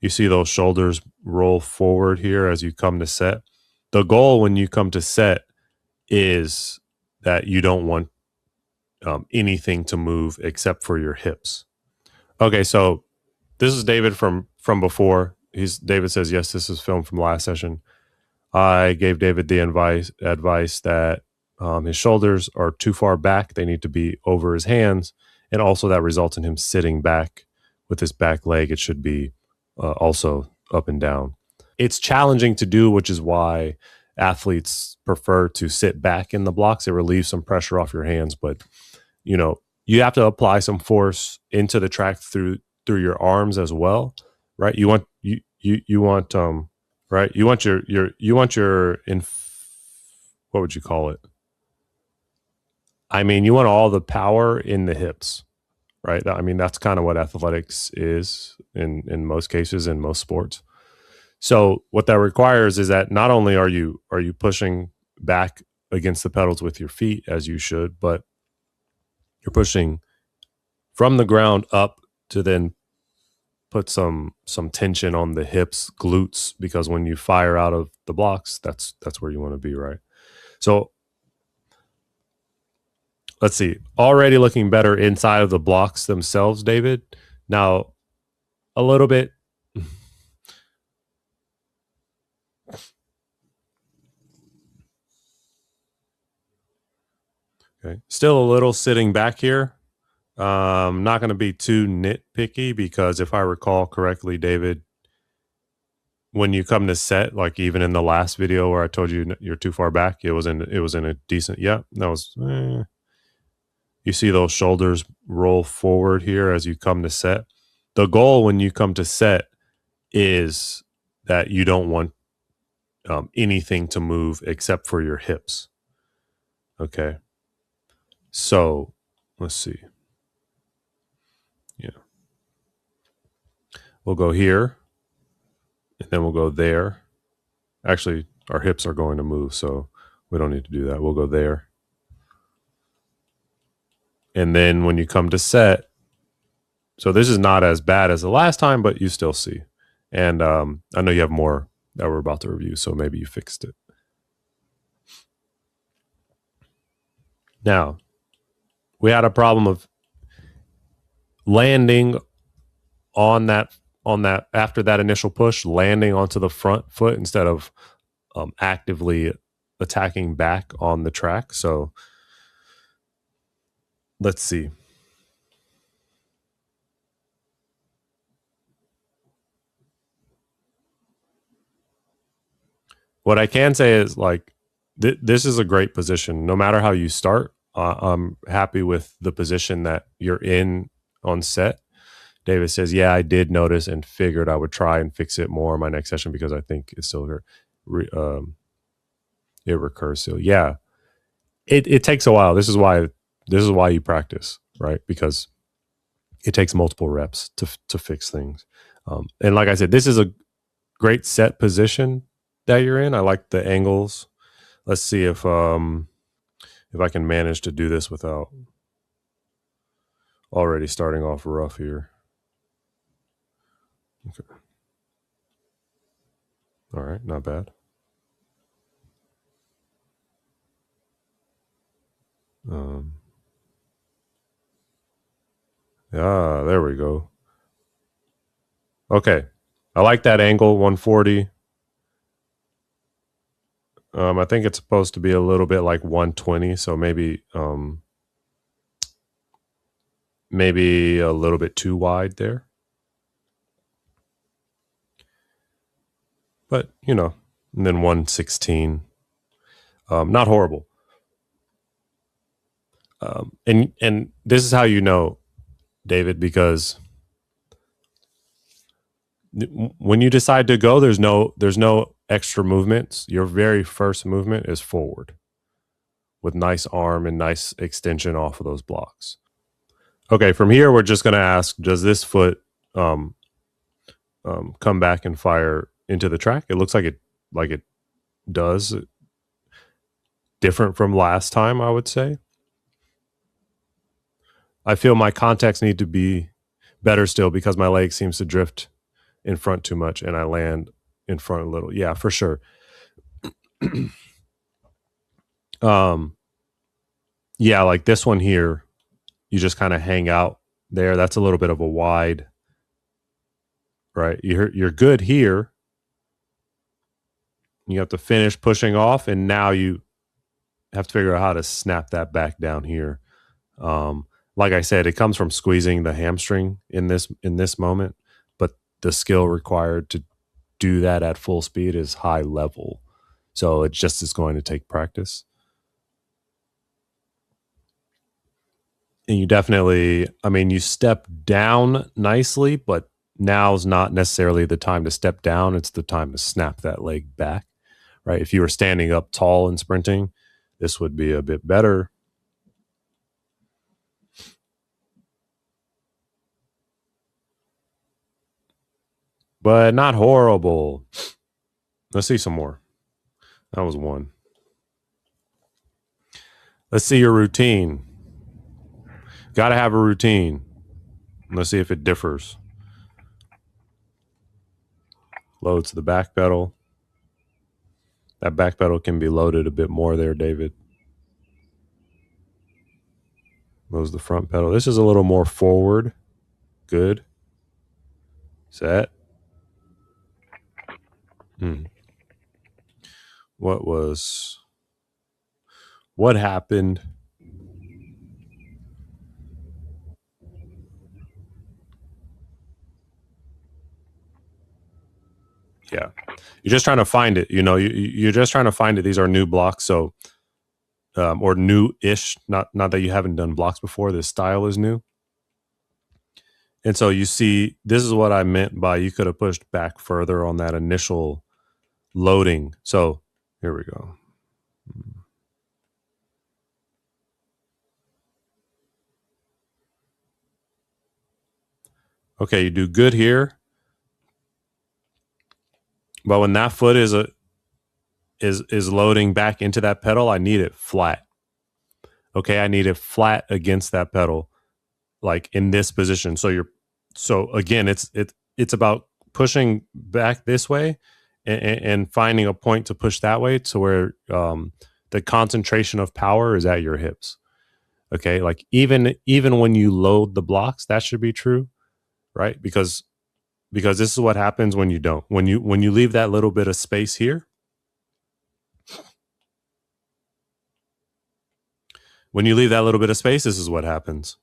You see those shoulders roll forward here as you come to set. The goal when you come to set is that you don't want anything to move except for your hips. Okay, so this is David from before. David says, yes, this is filmed from last session. I gave David the advice that his shoulders are too far back. They need to be over his hands. And also that results in him sitting back with his back leg. It should be also up and down. It's challenging to do, which is why athletes prefer to sit back in the blocks. It relieves some pressure off your hands, but you have to apply some force into the track through your arms as well, right? You want right? You want your what would you call it? I mean, you want all the power in the hips, right? I mean, that's kind of what athletics is in most cases, in most sports. So what that requires is that not only are you pushing back against the pedals with your feet as you should, but you're pushing from the ground up to then put some tension on the hips, glutes, because when you fire out of the blocks, that's where you want to be, right? So let's see. Already looking better inside of the blocks themselves, David. Now, a little bit. Okay. Still a little sitting back here. Not going to be too nitpicky because if I recall correctly, David, when you come to set, like even in the last video where I told you you're too far back, it was in a decent, that was, you see those shoulders roll forward here as you come to set. The goal when you come to set is that you don't want anything to move except for your hips. Okay. So let's see. Yeah. We'll go here and then we'll go there. Actually, our hips are going to move, so we don't need to do that. We'll go there. And then when you come to set, so this is not as bad as the last time, but you still see. And I know you have more that we're about to review, so maybe you fixed it. Now, we had a problem of landing on that after that initial push, landing onto the front foot instead of actively attacking back on the track. So let's see. What I can say is like this is a great position. No matter how you start, I'm happy with the position that you're in on set. David says, yeah, I did notice and figured I would try and fix it more in my next session because I think it's still it recurs. So yeah, it takes a while. This is why you practice, right? Because it takes multiple reps to fix things. And like I said, this is a great set position that you're in. I like the angles. Let's see if I can manage to do this without already starting off rough here. Okay. All right, not bad. Yeah, there we go. Okay. I like that angle, 140. I think it's supposed to be a little bit like 120, so maybe a little bit too wide there. But, and then 116. Not horrible. And this is how you know, David, because when you decide to go, there's no extra movements. Your very first movement is forward with nice arm and nice extension off of those blocks. Okay, from here we're just going to ask, does this foot come back and fire into the track? It looks like it does. Different from last time, I would say. I feel my contacts need to be better still because my leg seems to drift in front too much and I land in front a little. Yeah, for sure. um yeah, like this one here, you just kind of hang out there. That's a little bit of a wide, right? You're good here. You have to finish pushing off, and now you have to figure out how to snap that back down here. Um, like I said, it comes from squeezing the hamstring in this moment, but the skill required to do that at full speed is high level. So it just is going to take practice. And you definitely, I mean, you step down nicely, but now's not necessarily the time to step down. It's the time to snap that leg back, right? If you were standing up tall and sprinting, this would be a bit better. But not horrible. Let's see some more. That was one. Let's see your routine. Got to have a routine. Let's see if it differs. Loads the back pedal. That back pedal can be loaded a bit more there, David. Loads the front pedal. This is a little more forward. Good. Set. What happened? Yeah. You're just trying to find it. You're just trying to find it. These are new blocks. So, or new-ish, not that you haven't done blocks before. This style is new. And so you see, this is what I meant by you could have pushed back further on that initial loading. So here we go. Okay, you do good here. But when that foot is loading back into that pedal, I need it flat. Okay, I need it flat against that pedal, like in this position. So again, it's about pushing back this way and finding a point to push that way to where the concentration of power is at your hips. Okay, like even when you load the blocks, that should be true, right? Because this is what happens when you don't. When you leave that little bit of space here, this is what happens.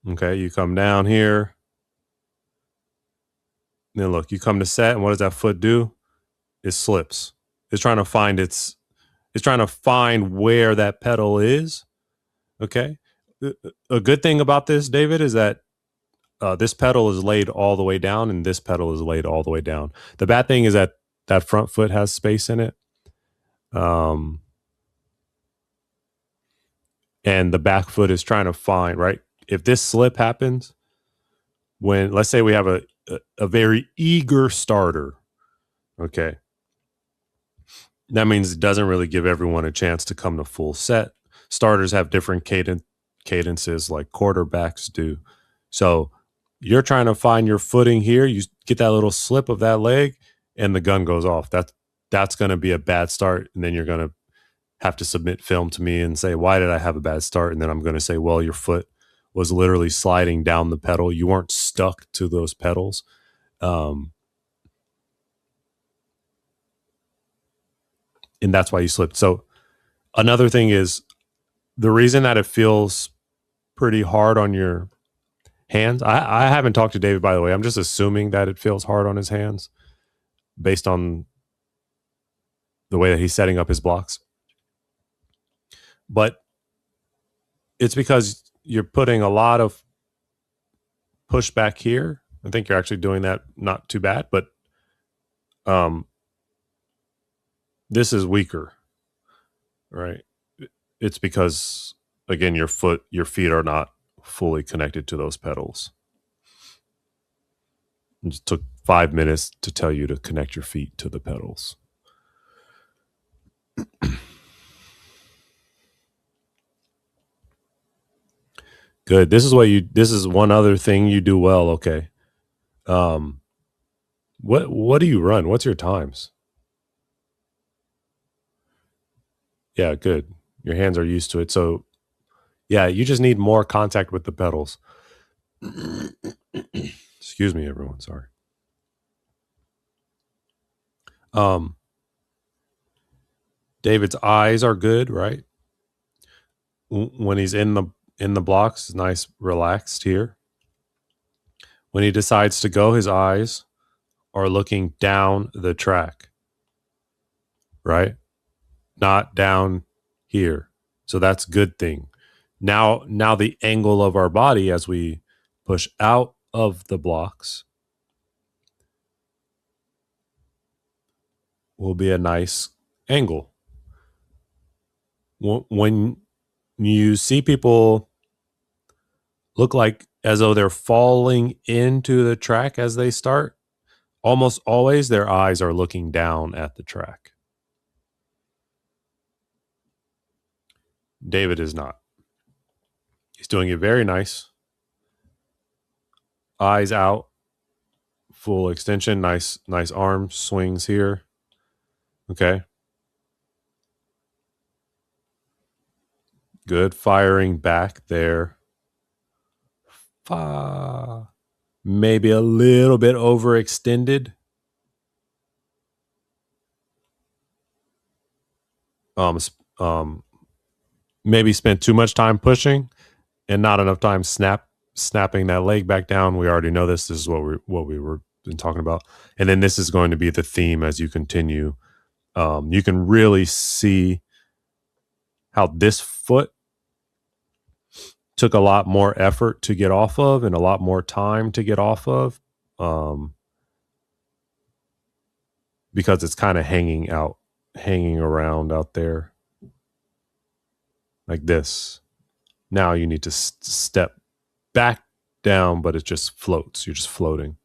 Okay, you come down here. Then look, you come to set, and what does that foot do? It slips. It's trying to find where that pedal is. Okay. A good thing about this, David, is that this pedal is laid all the way down, and this pedal is laid all the way down. The bad thing is that front foot has space in it. And the back foot is trying to find, right? If this slip happens, when let's say we have a very eager starter, okay, that means it doesn't really give everyone a chance to come to full set. Starters have different cadences like quarterbacks do. So you're trying to find your footing here. You get that little slip of that leg, and the gun goes off. That's going to be a bad start, and then you're going to have to submit film to me and say, why did I have a bad start? And then I'm going to say, well, your foot was literally sliding down the pedal. You weren't stuck to those pedals. And that's why you slipped. So another thing is the reason that it feels pretty hard on your hands. I haven't talked to David, by the way. I'm just assuming that it feels hard on his hands based on the way that he's setting up his blocks. But it's because you're putting a lot of push back here. I think you're actually doing that not too bad, but this is weaker, right? It's because, again, your feet are not fully connected to those pedals. It just took 5 minutes to tell you to connect your feet to the pedals. Good. This is one other thing you do well. Okay. What do you run? What's your times? Yeah, good. Your hands are used to it. So yeah, you just need more contact with the pedals. Excuse me, everyone. Sorry. Um, David's eyes are good, right? When he's in the blocks, nice, relaxed here. When he decides to go, his eyes are looking down the track, right? Not down here. So that's a good thing. Now the angle of our body as we push out of the blocks will be a nice angle. When you see people look like as though they're falling into the track as they start, almost always their eyes are looking down at the track. David is not. He's doing it very nice. Eyes out, full extension, nice arm swings here. Okay. Good firing back there. Maybe a little bit overextended. Maybe spent too much time pushing and not enough time snapping that leg back down. We already know this. This is what we were been talking about. And then this is going to be the theme as you continue. You can really see how this foot took a lot more effort to get off of and a lot more time to get off of, because it's kind of hanging around out there like this. Now you need to step back down, but it just floats. You're just floating.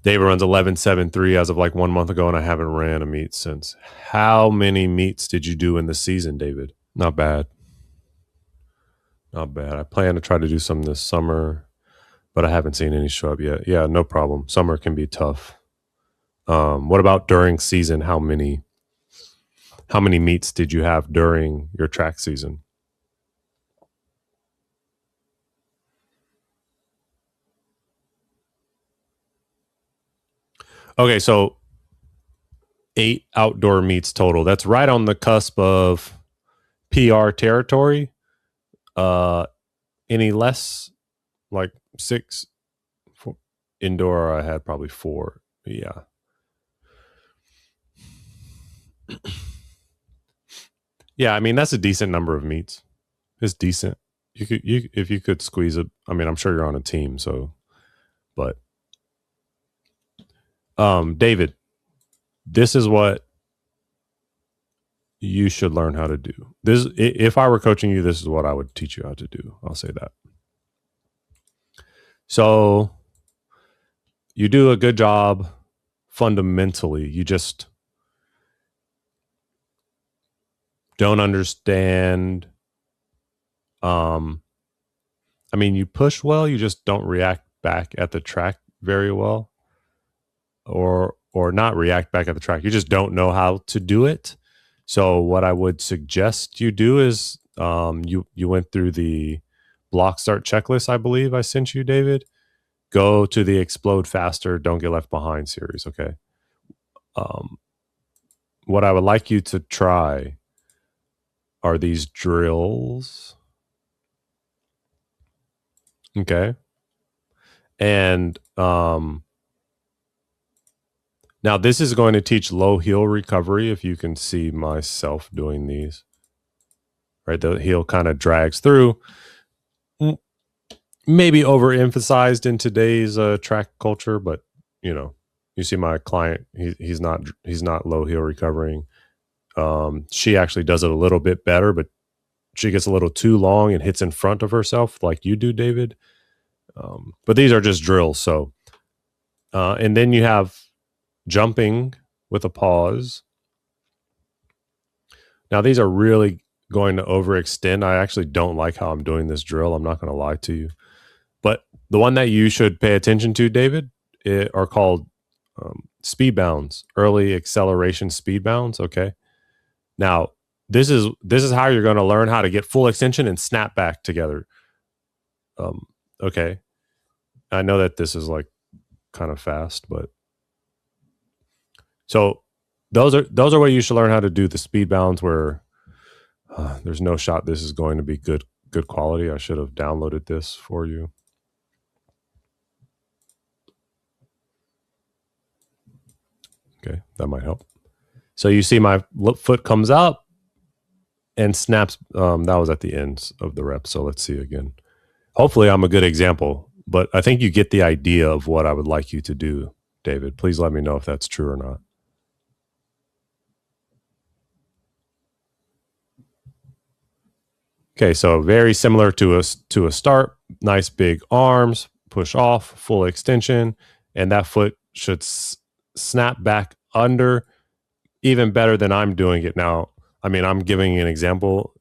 David runs 11.73 as of like 1 month ago, and I haven't ran a meet since. How many meets did you do in the season, David? Not bad. Not bad. I plan to try to do some this summer, but I haven't seen any show up yet. Yeah, no problem. Summer can be tough. What about during season? How many meets did you have during your track season? Okay, so 8 outdoor meets total. That's right on the cusp of PR territory. Any less, like 6 indoor, I had probably 4. Yeah. Yeah, I mean that's a decent number of meets. It's decent. If you could squeeze it. I mean, I'm sure you're on a team, so but David, this is what you should learn how to do. This, if I were coaching you, this is what I would teach you how to do. I'll say that. So you do a good job fundamentally. You just don't understand. I mean, you push well, you just don't react back at the track very well, or not react back at the track. You just don't know how to do it. So what I would suggest you do is you went through the block start checklist, I believe I sent you, David. Go to the Explode Faster, Don't Get Left Behind series, okay? What I would like you to try are these drills. Okay. And now this is going to teach low heel recovery, if you can see myself doing these. Right, the heel kind of drags through. Maybe overemphasized in today's track culture, but you know, you see my client, he's not low heel recovering. She actually does it a little bit better, but she gets a little too long and hits in front of herself like you do, David. But these are just drills. So, and then you have jumping with a pause. Now these are really going to overextend. I actually don't like how I'm doing this drill. I'm not going to lie to you. But the one that you should pay attention to, David, are called speed bounds, early acceleration speed bounds. Okay. Now, this is how you're going to learn how to get full extension and snap back together. Okay. I know that this is like kind of fast, but so those are what you should learn how to do the speed bounds where there's no shot this is going to be good quality. I should have downloaded this for you. Okay, that might help. So you see my foot comes up and snaps. That was at the ends of the rep. So let's see again. Hopefully I'm a good example, but I think you get the idea of what I would like you to do, David. Please let me know if that's true or not. Okay, so very similar to a start. Nice big arms, push off, full extension, and that foot should snap back under even better than I'm doing it now. I mean, I'm giving an example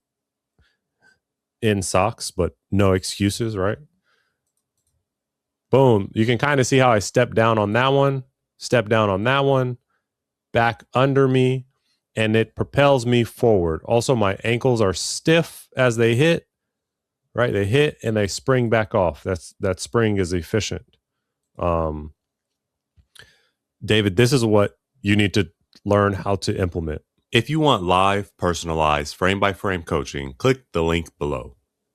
in socks, but no excuses, right? Boom. You can kind of see how I step down on that one, step down on that one, back under me, and it propels me forward. Also, my ankles are stiff as they hit, right? They hit and they spring back off. That spring is efficient. David, this is what you need to learn how to implement. If you want live, personalized, frame-by-frame coaching, click the link below.